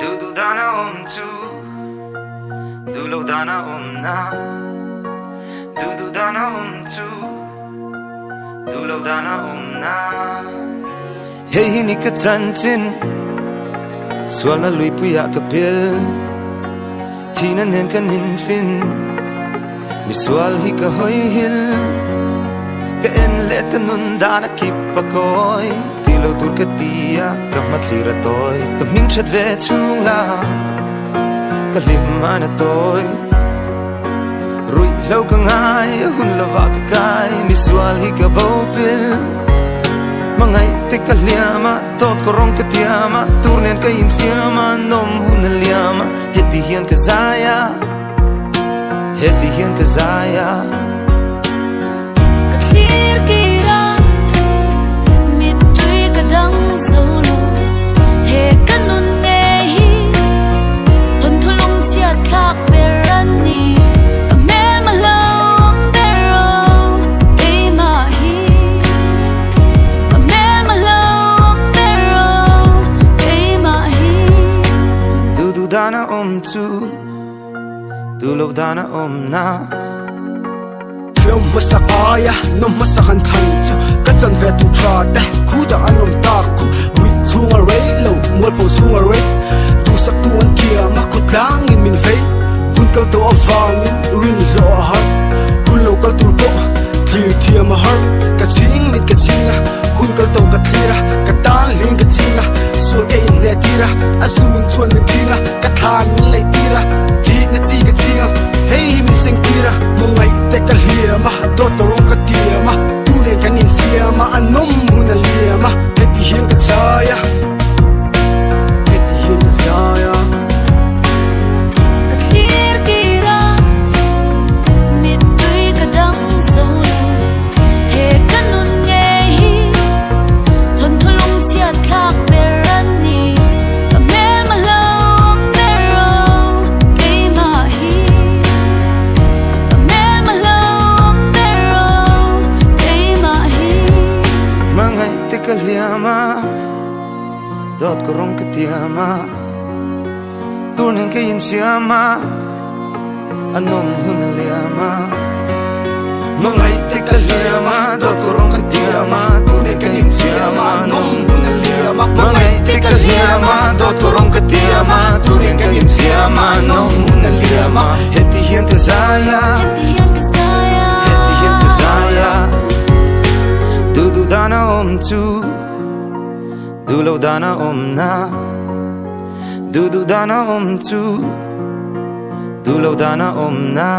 Du dana tu, du dana na. Du dana tu, du dana na. Hey ni katantin, swala lui puya kapil, tina nen kanin fin, mi swal hi ka hoy hil, ka en let kanun dana kipakoy. Tilo tur katia kamat lira toy, kaming chat ve chung la, kalim mana toy. Rui lau ka ngai hun lava ka kai, mi swal hi ka bopil. Mangai te ka liama, tot korong ka tiama, turnen ka infiama, nom hun liama. Heti hian ka zaya, heti hian ka zaya. Katlir kira, mitui kadang solo, he kanun nehi, hun tulung tia tlak berani. Kamel malam bero, ei mahi. Kamel malam bero, ei mahi. Du dana tu, du dana na. Yo masakaya, no masakan tancho. Katsan vetu trade, kuda anom taku. Ui tunga ray, low mulpo tunga ray. Tu sak tuan kia makutangin min fay. Hunkal to avangin, rin lo ahar. Hulo kal turbo, clear tia mahar. Kaching mit kachinga, hunkal to katlira. Katan ling kachinga, sul ke inetira. Asun tuan mentinga, katan lay tira. Tina chi kachinga, hey mi sing tira. Mungai te kalima, dot korong katima. Tunen kanin fiama, anom huna liama. Heti hiang kasaya, heti hiang kasaya. Katlir kira, mitui kadang solo, he kanun nehi, thon thulung tia tlak berani. Kamel malam bero, ei mahi. Kamel malam bero, ei mahi. Mangai te ka liama, dot korong ka tiama. Turnen ka infiama, anom hun liama. Mangai te ka liama, dot korong ka tiama. Turnen ka infiama, anom hun liama. Mangai te ka liama, dot korong ka tiama. Turnen ka infiama, anom hun liama. Heti hian ka zaya, Heti hian kasaya, heti hian ka zaya. Du dana tu, du dana na. Du dana tu, du dana na.